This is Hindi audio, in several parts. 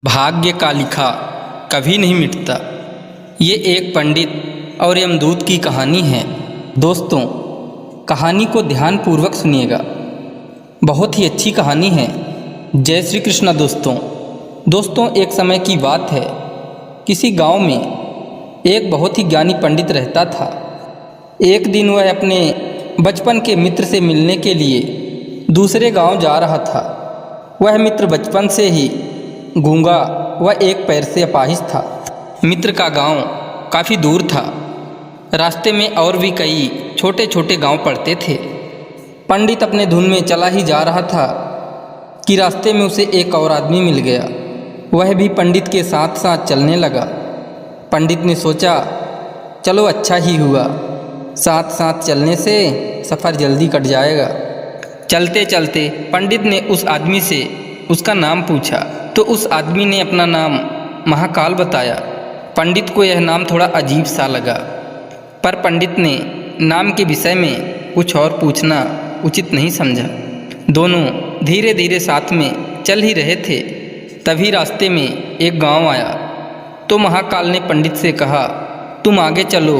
भाग्य का लिखा कभी नहीं मिटता। ये एक पंडित और यमदूत की कहानी है। दोस्तों, कहानी को ध्यानपूर्वक सुनिएगा, बहुत ही अच्छी कहानी है। जय श्री कृष्णा। दोस्तों, एक समय की बात है, किसी गांव में एक बहुत ही ज्ञानी पंडित रहता था। एक दिन वह अपने बचपन के मित्र से मिलने के लिए दूसरे गांव जा रहा था। वह मित्र बचपन से ही गूंगा व एक पैर से अपाहिज था। मित्र का गांव काफ़ी दूर था। रास्ते में और भी कई छोटे छोटे गांव पड़ते थे। पंडित अपने धुन में चला ही जा रहा था कि रास्ते में उसे एक और आदमी मिल गया। वह भी पंडित के साथ साथ चलने लगा। पंडित ने सोचा, चलो अच्छा ही हुआ, साथ साथ चलने से सफ़र जल्दी कट जाएगा। चलते चलते पंडित ने उस आदमी से उसका नाम पूछा तो उस आदमी ने अपना नाम महाकाल बताया। पंडित को यह नाम थोड़ा अजीब सा लगा, पर पंडित ने नाम के विषय में कुछ और पूछना उचित नहीं समझा। दोनों धीरे धीरे साथ में चल ही रहे थे। तभी रास्ते में एक गांव आया तो महाकाल ने पंडित से कहा, तुम आगे चलो,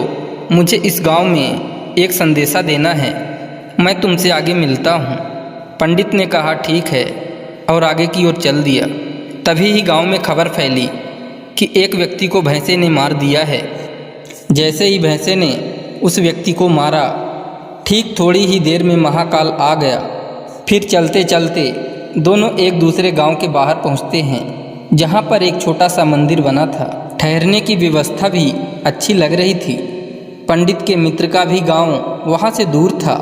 मुझे इस गांव में एक संदेशा देना है, मैं तुमसे आगे मिलता हूँ। पंडित ने कहा, ठीक है, और आगे की ओर चल दिया। तभी ही गांव में खबर फैली कि एक व्यक्ति को भैंसे ने मार दिया है। जैसे ही भैंसे ने उस व्यक्ति को मारा, ठीक थोड़ी ही देर में महाकाल आ गया। फिर चलते चलते दोनों एक दूसरे गांव के बाहर पहुंचते हैं, जहां पर एक छोटा सा मंदिर बना था। ठहरने की व्यवस्था भी अच्छी लग रही थी। पंडित के मित्र का भी गांव वहां से दूर था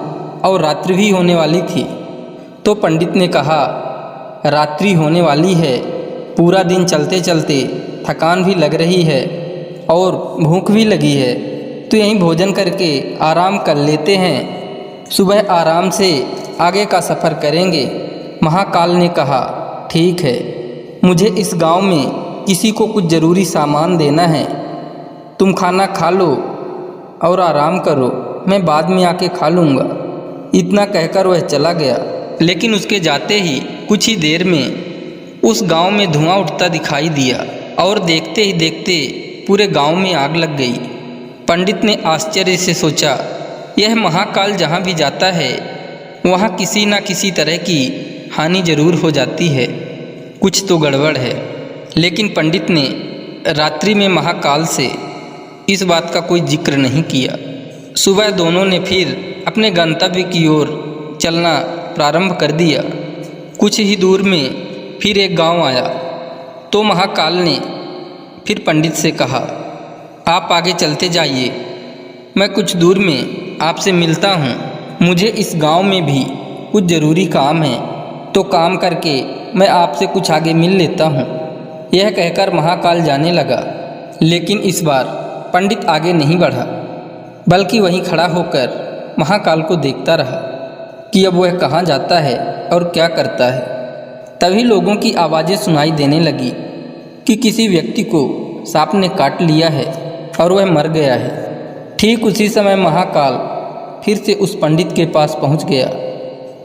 और रात्रि भी होने वाली थी। तो पंडित ने कहा, रात्रि होने वाली है, पूरा दिन चलते चलते थकान भी लग रही है और भूख भी लगी है, तो यहीं भोजन करके आराम कर लेते हैं, सुबह आराम से आगे का सफ़र करेंगे। महाकाल ने कहा, ठीक है, मुझे इस गांव में किसी को कुछ ज़रूरी सामान देना है, तुम खाना खा लो और आराम करो, मैं बाद में आके खा लूँगा। इतना कहकर वह चला गया। लेकिन उसके जाते ही कुछ ही देर में उस गांव में धुआं उठता दिखाई दिया और देखते ही देखते पूरे गांव में आग लग गई। पंडित ने आश्चर्य से सोचा, यह महाकाल जहां भी जाता है वहां किसी न किसी तरह की हानि जरूर हो जाती है, कुछ तो गड़बड़ है। लेकिन पंडित ने रात्रि में महाकाल से इस बात का कोई जिक्र नहीं किया। सुबह दोनों ने फिर अपने गंतव्य की ओर चलना प्रारंभ कर दिया। कुछ ही दूर में फिर एक गांव आया तो महाकाल ने फिर पंडित से कहा, आप आगे चलते जाइए, मैं कुछ दूर में आपसे मिलता हूँ। मुझे इस गांव में भी कुछ ज़रूरी काम है, तो काम करके मैं आपसे कुछ आगे मिल लेता हूँ। यह कहकर महाकाल जाने लगा। लेकिन इस बार पंडित आगे नहीं बढ़ा, बल्कि वहीं खड़ा होकर महाकाल को देखता रहा कि अब वह कहाँ जाता है और क्या करता है। तभी लोगों की आवाज़ें सुनाई देने लगी कि किसी व्यक्ति को सांप ने काट लिया है और वह मर गया है। ठीक उसी समय महाकाल फिर से उस पंडित के पास पहुंच गया।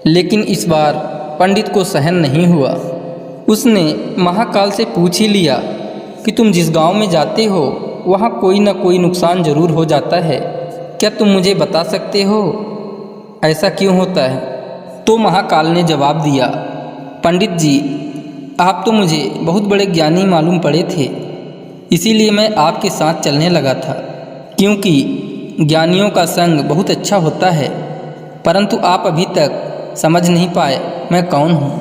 लेकिन इस बार पंडित को सहन नहीं हुआ। उसने महाकाल से पूछ ही लिया कि तुम जिस गांव में जाते हो वहां कोई न कोई नुकसान ज़रूर हो जाता है, क्या तुम मुझे बता सकते हो, ऐसा क्यों होता है? तो महाकाल ने जवाब दिया, पंडित जी, आप तो मुझे बहुत बड़े ज्ञानी मालूम पड़े थे, इसीलिए मैं आपके साथ चलने लगा था, क्योंकि ज्ञानियों का संग बहुत अच्छा होता है, परंतु आप अभी तक समझ नहीं पाए मैं कौन हूँ।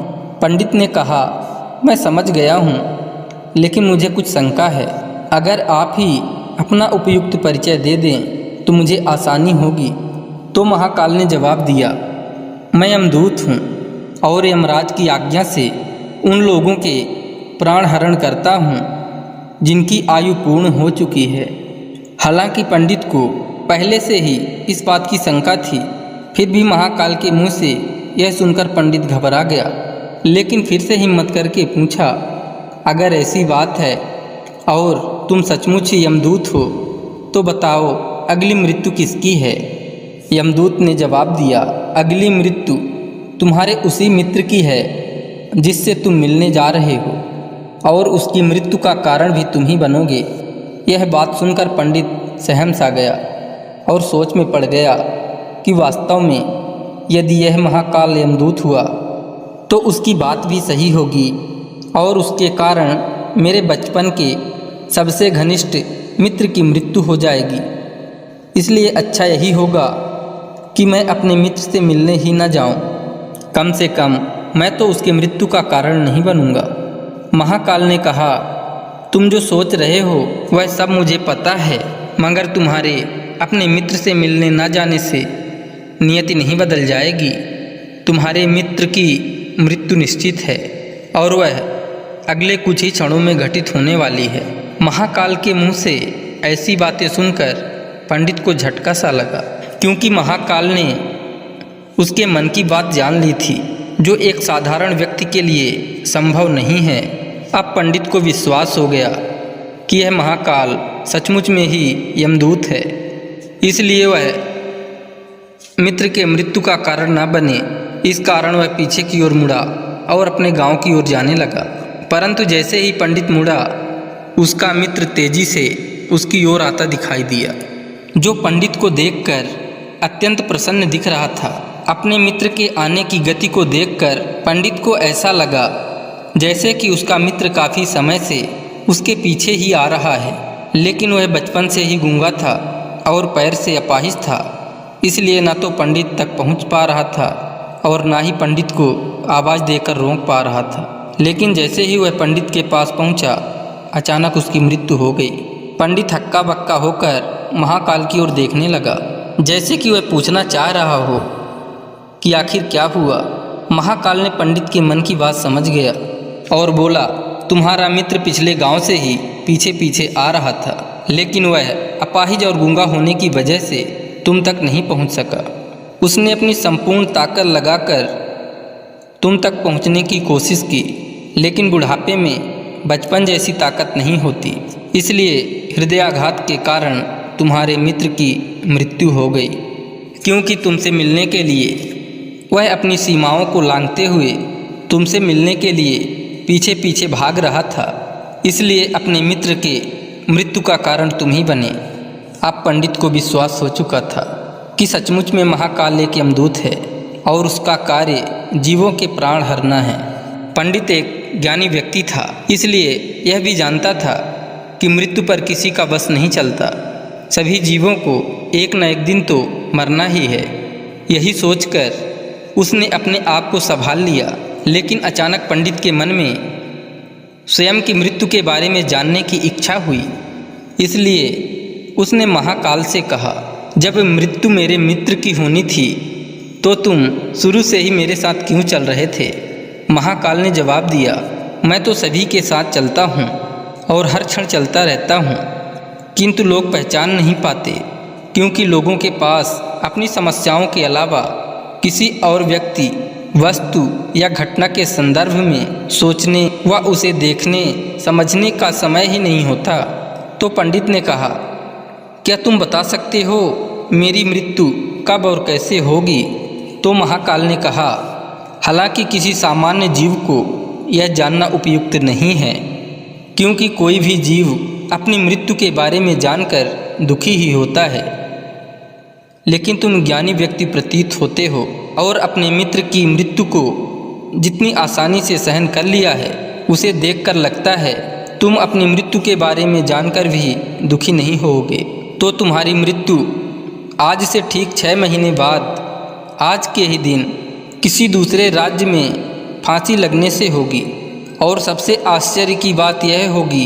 पंडित ने कहा, मैं समझ गया हूँ, लेकिन मुझे कुछ शंका है। अगर आप ही अपना उपयुक्त परिचय दे दें तो मुझे आसानी होगी। तो महाकाल ने जवाब दिया, मैं यमदूत हूँ और यमराज की आज्ञा से उन लोगों के प्राण हरण करता हूँ जिनकी आयु पूर्ण हो चुकी है। हालांकि पंडित को पहले से ही इस बात की शंका थी, फिर भी महाकाल के मुंह से यह सुनकर पंडित घबरा गया। लेकिन फिर से हिम्मत करके पूछा, अगर ऐसी बात है और तुम सचमुच ही यमदूत हो तो बताओ, अगली मृत्यु किसकी है? यमदूत ने जवाब दिया, अगली मृत्यु तुम्हारे उसी मित्र की है जिससे तुम मिलने जा रहे हो। और उसकी मृत्यु का कारण भी तुम ही बनोगे। यह बात सुनकर पंडित सहम सा गया और सोच में पड़ गया कि वास्तव में यदि यह महाकाल यमदूत हुआ तो उसकी बात भी सही होगी और उसके कारण मेरे बचपन के सबसे घनिष्ठ मित्र की मृत्यु हो जाएगी। इसलिए अच्छा यही होगा कि मैं अपने मित्र से मिलने ही न जाऊं। कम से कम मैं तो उसकी मृत्यु का कारण नहीं बनूंगा। महाकाल ने कहा, तुम जो सोच रहे हो वह सब मुझे पता है, मगर तुम्हारे अपने मित्र से मिलने न जाने से नियति नहीं बदल जाएगी। तुम्हारे मित्र की मृत्यु निश्चित है और वह अगले कुछ ही क्षणों में घटित होने वाली है। महाकाल के मुंह से ऐसी बातें सुनकर पंडित को झटका सा लगा, क्योंकि महाकाल ने उसके मन की बात जान ली थी, जो एक साधारण व्यक्ति के लिए संभव नहीं है। अब पंडित को विश्वास हो गया कि यह महाकाल सचमुच में ही यमदूत है, इसलिए वह मित्र के मृत्यु का कारण न बने, इस कारण वह पीछे की ओर मुड़ा और अपने गांव की ओर जाने लगा। परंतु जैसे ही पंडित मुड़ा, उसका मित्र तेजी से उसकी ओर आता दिखाई दिया, जो पंडित को देखकर अत्यंत प्रसन्न दिख रहा था। अपने मित्र के आने की गति को देखकर पंडित को ऐसा लगा जैसे कि उसका मित्र काफ़ी समय से उसके पीछे ही आ रहा है, लेकिन वह बचपन से ही गूंगा था और पैर से अपाहिज था, इसलिए न तो पंडित तक पहुंच पा रहा था और ना ही पंडित को आवाज़ देकर रोक पा रहा था। लेकिन जैसे ही वह पंडित के पास पहुंचा, अचानक उसकी मृत्यु हो गई। पंडित हक्का बक्का होकर महाकाल की ओर देखने लगा, जैसे कि वह पूछना चाह रहा हो कि आखिर क्या हुआ। महाकाल ने पंडित के मन की बात समझ गया और बोला, तुम्हारा मित्र पिछले गांव से ही पीछे पीछे आ रहा था, लेकिन वह अपाहिज और गूंगा होने की वजह से तुम तक नहीं पहुंच सका। उसने अपनी संपूर्ण ताकत लगाकर तुम तक पहुंचने की कोशिश की, लेकिन बुढ़ापे में बचपन जैसी ताकत नहीं होती, इसलिए हृदयाघात के कारण तुम्हारे मित्र की मृत्यु हो गई। क्योंकि तुमसे मिलने के लिए वह अपनी सीमाओं को लांघते हुए तुमसे मिलने के लिए पीछे पीछे भाग रहा था, इसलिए अपने मित्र के मृत्यु का कारण तुम ही बने। अब पंडित को विश्वास हो चुका था कि सचमुच में महाकाल एक यमदूत है और उसका कार्य जीवों के प्राण हरना है। पंडित एक ज्ञानी व्यक्ति था, इसलिए यह भी जानता था कि मृत्यु पर किसी का बस नहीं चलता। सभी जीवों को एक न एक दिन तो मरना ही है। यही सोचकर उसने अपने आप को संभाल लिया, लेकिन अचानक पंडित के मन में स्वयं की मृत्यु के बारे में जानने की इच्छा हुई। इसलिए उसने महाकाल से कहा, जब मृत्यु मेरे मित्र की होनी थी तो तुम शुरू से ही मेरे साथ क्यों चल रहे थे? महाकाल ने जवाब दिया, मैं तो सभी के साथ चलता हूँ और हर क्षण चलता रहता हूँ, किंतु लोग पहचान नहीं पाते, क्योंकि लोगों के पास अपनी समस्याओं के अलावा किसी और व्यक्ति, वस्तु या घटना के संदर्भ में सोचने व उसे देखने समझने का समय ही नहीं होता। तो पंडित ने कहा, क्या तुम बता सकते हो मेरी मृत्यु कब और कैसे होगी? तो महाकाल ने कहा, हालांकि किसी सामान्य जीव को यह जानना उपयुक्त नहीं है, क्योंकि कोई भी जीव अपनी मृत्यु के बारे में जानकर दुखी ही होता है, लेकिन तुम ज्ञानी व्यक्ति प्रतीत होते हो और अपने मित्र की मृत्यु को जितनी आसानी से सहन कर लिया है, उसे देखकर लगता है तुम अपनी मृत्यु के बारे में जानकर भी दुखी नहीं होगे। तो तुम्हारी मृत्यु आज से ठीक 6 महीने बाद आज के ही दिन किसी दूसरे राज्य में फांसी लगने से होगी। और सबसे आश्चर्य की बात यह होगी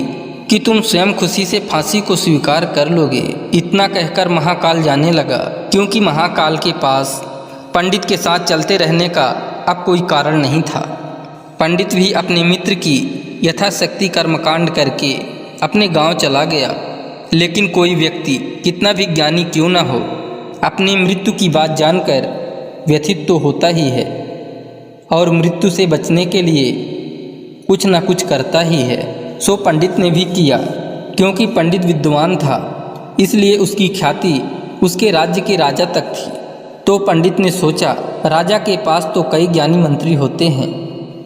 कि तुम स्वयं खुशी से फांसी को स्वीकार कर लोगे। इतना कहकर महाकाल जाने लगा, क्योंकि महाकाल के पास पंडित के साथ चलते रहने का अब कोई कारण नहीं था। पंडित भी अपने मित्र की यथाशक्ति कर्मकांड करके अपने गांव चला गया, लेकिन कोई व्यक्ति कितना भी ज्ञानी क्यों न हो, अपनी मृत्यु की बात जानकर व्यथित तो होता ही है और मृत्यु से बचने के लिए कुछ न कुछ करता ही है। सो पंडित ने भी किया, क्योंकि पंडित विद्वान था, इसलिए उसकी ख्याति उसके राज्य के राजा तक थी। तो पंडित ने सोचा, राजा के पास तो कई ज्ञानी मंत्री होते हैं,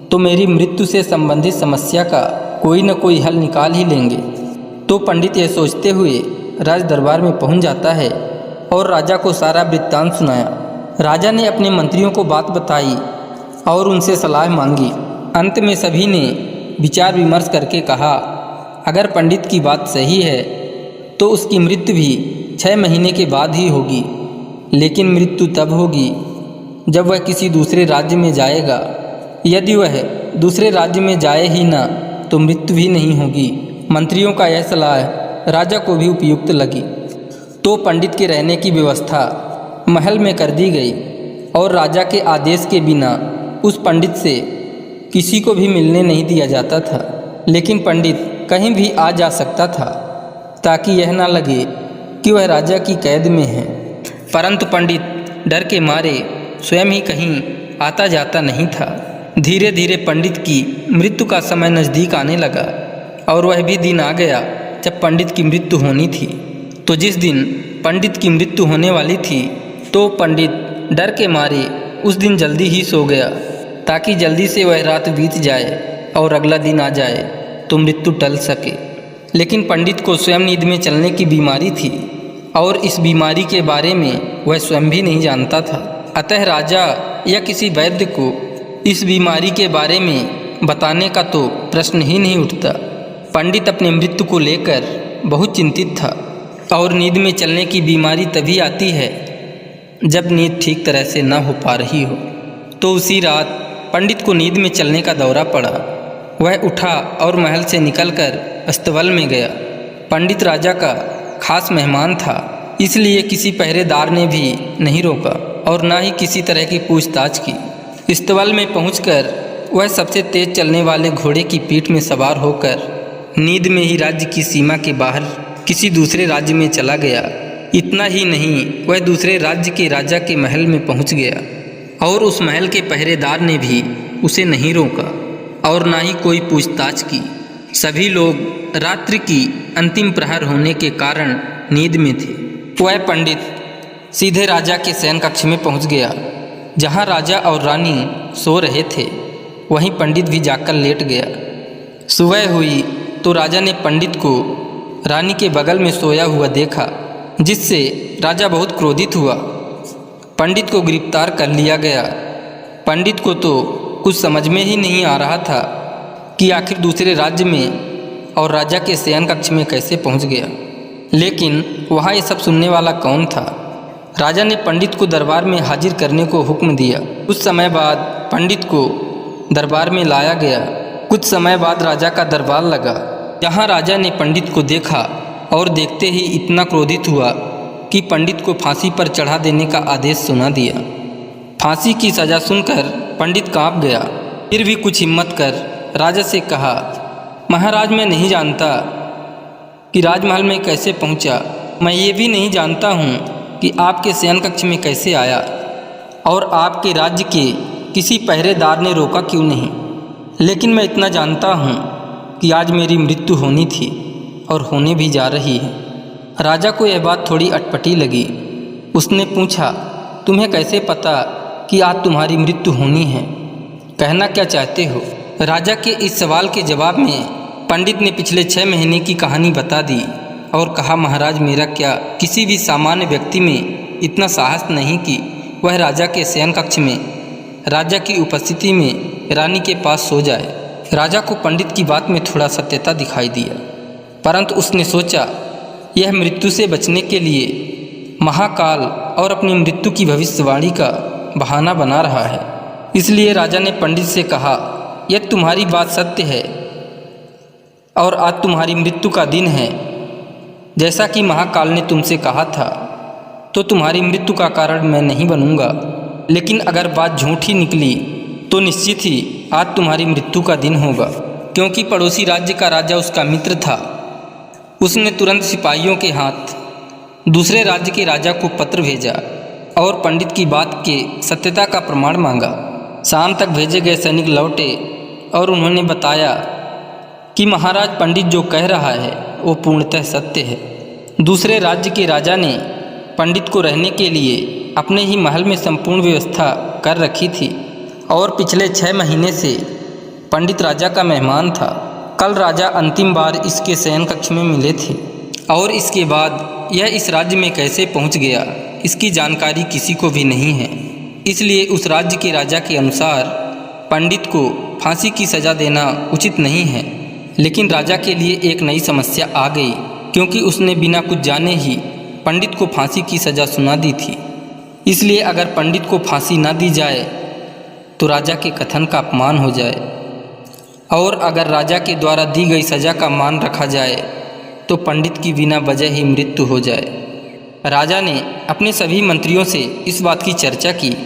तो मेरी मृत्यु से संबंधित समस्या का कोई न कोई हल निकाल ही लेंगे। तो पंडित यह सोचते हुए राज दरबार में पहुंच जाता है और राजा को सारा वृत्तांत सुनाया। राजा ने अपने मंत्रियों को बात बताई और उनसे सलाह मांगी। अंत में सभी ने विचार विमर्श करके कहा, अगर पंडित की बात सही है तो उसकी मृत्यु भी 6 महीने के बाद ही होगी, लेकिन मृत्यु तब होगी जब वह किसी दूसरे राज्य में जाएगा। यदि वह दूसरे राज्य में जाए ही ना तो मृत्यु भी नहीं होगी। मंत्रियों का यह सलाह राजा को भी उपयुक्त लगी। तो पंडित के रहने की व्यवस्था महल में कर दी गई और राजा के आदेश के बिना उस पंडित से किसी को भी मिलने नहीं दिया जाता था। लेकिन पंडित कहीं भी आ जा सकता था ताकि यह ना लगे कि वह राजा की कैद में है। परंतु पंडित डर के मारे स्वयं ही कहीं आता जाता नहीं था। धीरे धीरे पंडित की मृत्यु का समय नज़दीक आने लगा और वह भी दिन आ गया जब पंडित की मृत्यु होनी थी। तो जिस दिन पंडित की मृत्यु होने वाली थी तो पंडित डर के मारे उस दिन जल्दी ही सो गया ताकि जल्दी से वह रात बीत जाए और अगला दिन आ जाए तो मृत्यु टल सके। लेकिन पंडित को स्वयं नींद में चलने की बीमारी थी और इस बीमारी के बारे में वह स्वयं भी नहीं जानता था। अतः राजा या किसी वैद्य को इस बीमारी के बारे में बताने का तो प्रश्न ही नहीं उठता। पंडित अपनी मृत्यु को लेकर बहुत चिंतित था और नींद में चलने की बीमारी तभी आती है जब नींद ठीक तरह से न हो पा रही हो। तो उसी रात पंडित को नींद में चलने का दौरा पड़ा। वह उठा और महल से निकलकर अस्तबल में गया। पंडित राजा का खास मेहमान था, इसलिए किसी पहरेदार ने भी नहीं रोका और न ही किसी तरह की पूछताछ की। अस्तबल में पहुंचकर वह सबसे तेज चलने वाले घोड़े की पीठ में सवार होकर नींद में ही राज्य की सीमा के बाहर किसी दूसरे राज्य में चला गया। इतना ही नहीं, वह दूसरे राज्य के राजा के महल में पहुंच गया और उस महल के पहरेदार ने भी उसे नहीं रोका और ना ही कोई पूछताछ की। सभी लोग रात्रि की अंतिम प्रहर होने के कारण नींद में थे। वह पंडित सीधे राजा के शयन कक्ष में पहुंच गया। जहां राजा और रानी सो रहे थे वहीं पंडित भी जाकर लेट गया। सुबह हुई तो राजा ने पंडित को रानी के बगल में सोया हुआ देखा, जिससे राजा बहुत क्रोधित हुआ। पंडित को गिरफ्तार कर लिया गया। पंडित को तो कुछ समझ में ही नहीं आ रहा था कि आखिर दूसरे राज्य में और राजा के शयन कक्ष में कैसे पहुंच गया। लेकिन वहाँ ये सब सुनने वाला कौन था। राजा ने पंडित को दरबार में हाजिर करने को हुक्म दिया। कुछ समय बाद पंडित को दरबार में लाया गया। कुछ समय बाद राजा का दरबार लगा। यहाँ राजा ने पंडित को देखा और देखते ही इतना क्रोधित हुआ कि पंडित को फांसी पर चढ़ा देने का आदेश सुना दिया। फांसी की सज़ा सुनकर पंडित कांप गया। फिर भी कुछ हिम्मत कर राजा से कहा, महाराज, मैं नहीं जानता कि राजमहल में कैसे पहुंचा। मैं ये भी नहीं जानता हूं कि आपके शयन कक्ष में कैसे आया और आपके राज्य के किसी पहरेदार ने रोका क्यों नहीं। लेकिन मैं इतना जानता हूं कि आज मेरी मृत्यु होनी थी और होने भी जा रही है। राजा को यह बात थोड़ी अटपटी लगी। उसने पूछा, तुम्हें कैसे पता कि आज तुम्हारी मृत्यु होनी है? कहना क्या चाहते हो? राजा के इस सवाल के जवाब में पंडित ने पिछले 6 महीने की कहानी बता दी और कहा, महाराज, मेरा क्या किसी भी सामान्य व्यक्ति में इतना साहस नहीं कि वह राजा के शयन कक्ष में राजा की उपस्थिति में रानी के पास सो जाए। राजा को पंडित की बात में थोड़ा सत्यता दिखाई दिया, परंतु उसने सोचा यह मृत्यु से बचने के लिए महाकाल और अपनी मृत्यु की भविष्यवाणी का बहाना बना रहा है। इसलिए राजा ने पंडित से कहा, यदि तुम्हारी बात सत्य है और आज तुम्हारी मृत्यु का दिन है, जैसा कि महाकाल ने तुमसे कहा था, तो तुम्हारी मृत्यु का कारण मैं नहीं बनूंगा। लेकिन अगर बात झूठी निकली तो निश्चित ही आज तुम्हारी मृत्यु का दिन होगा। क्योंकि पड़ोसी राज्य का राजा उसका मित्र था, उसने तुरंत सिपाहियों के हाथ दूसरे राज्य के राजा को पत्र भेजा और पंडित की बात के सत्यता का प्रमाण मांगा। शाम तक भेजे गए सैनिक लौटे और उन्होंने बताया कि महाराज, पंडित जो कह रहा है वो पूर्णतः सत्य है। दूसरे राज्य के राजा ने पंडित को रहने के लिए अपने ही महल में संपूर्ण व्यवस्था कर रखी थी और पिछले 6 महीने से पंडित राजा का मेहमान था। कल राजा अंतिम बार इसके शयन कक्ष में मिले थे और इसके बाद यह इस राज्य में कैसे पहुंच गया इसकी जानकारी किसी को भी नहीं है। इसलिए उस राज्य के राजा के अनुसार पंडित को फांसी की सज़ा देना उचित नहीं है। लेकिन राजा के लिए एक नई समस्या आ गई, क्योंकि उसने बिना कुछ जाने ही पंडित को फांसी की सज़ा सुना दी थी। इसलिए अगर पंडित को फांसी न दी जाए तो राजा के कथन का अपमान हो जाए, और अगर राजा के द्वारा दी गई सज़ा का मान रखा जाए तो पंडित की बिना वजह ही मृत्यु हो जाए। राजा ने अपने सभी मंत्रियों से इस बात की चर्चा की।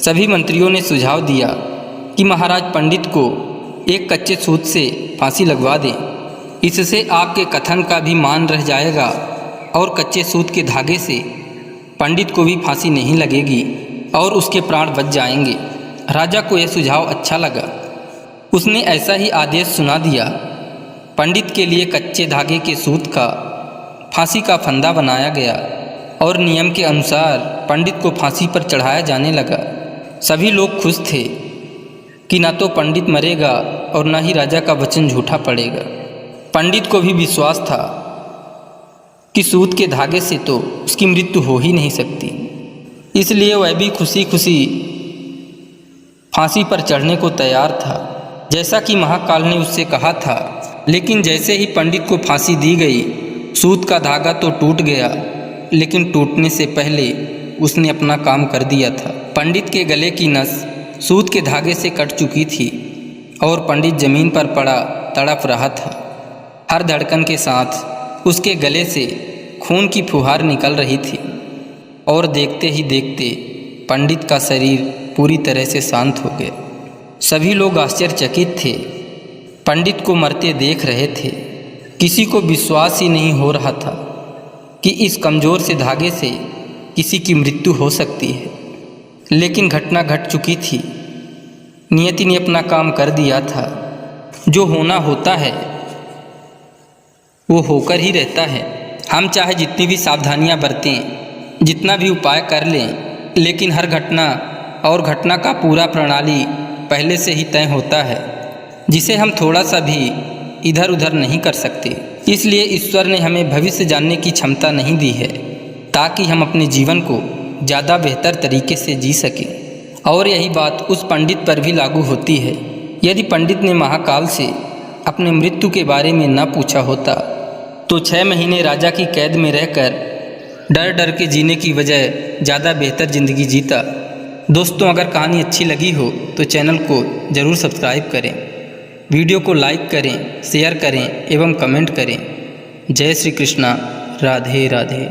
सभी मंत्रियों ने सुझाव दिया कि महाराज पंडित को एक कच्चे सूत से फांसी लगवा दें। इससे आपके कथन का भी मान रह जाएगा और कच्चे सूत के धागे से पंडित को भी फांसी नहीं लगेगी और उसके प्राण बच जाएंगे। राजा को यह सुझाव अच्छा लगा। उसने ऐसा ही आदेश सुना दिया। पंडित के लिए कच्चे धागे के सूत का फांसी का फंदा बनाया गया और नियम के अनुसार पंडित को फांसी पर चढ़ाया जाने लगा। सभी लोग खुश थे कि न तो पंडित मरेगा और न ही राजा का वचन झूठा पड़ेगा। पंडित को भी विश्वास था कि सूत के धागे से तो उसकी मृत्यु हो ही नहीं सकती। इसलिए वह भी खुशी खुशी फांसी पर चढ़ने को तैयार था, जैसा कि महाकाल ने उससे कहा था। लेकिन जैसे ही पंडित को फांसी दी गई, सूत का धागा तो टूट गया, लेकिन टूटने से पहले उसने अपना काम कर दिया था। पंडित के गले की नस सूत के धागे से कट चुकी थी और पंडित जमीन पर पड़ा तड़प रहा था। हर धड़कन के साथ उसके गले से खून की फुहार निकल रही थी और देखते ही देखते पंडित का शरीर पूरी तरह से शांत हो गया। सभी लोग आश्चर्यचकित थे, पंडित को मरते देख रहे थे। किसी को विश्वास ही नहीं हो रहा था कि इस कमज़ोर से धागे से किसी की मृत्यु हो सकती है। लेकिन घटना घट चुकी थी। नियति ने अपना काम कर दिया था। जो होना होता है वो होकर ही रहता है। हम चाहे जितनी भी सावधानियां बरतें, जितना भी उपाय कर लें, लेकिन हर घटना और घटना का पूरा प्रणाली पहले से ही तय होता है, जिसे हम थोड़ा सा भी इधर उधर नहीं कर सकते। इसलिए ईश्वर ने हमें भविष्य जानने की क्षमता नहीं दी है, ताकि हम अपने जीवन को ज़्यादा बेहतर तरीके से जी सकें। और यही बात उस पंडित पर भी लागू होती है। यदि पंडित ने महाकाल से अपने मृत्यु के बारे में न पूछा होता तो 6 महीने राजा की कैद में रहकर डर डर के जीने की बजाय ज़्यादा बेहतर ज़िंदगी जीता। दोस्तों, अगर कहानी अच्छी लगी हो तो चैनल को ज़रूर सब्सक्राइब करें, वीडियो को लाइक करें, शेयर करें एवं कमेंट करें। जय श्री कृष्णा। राधे राधे।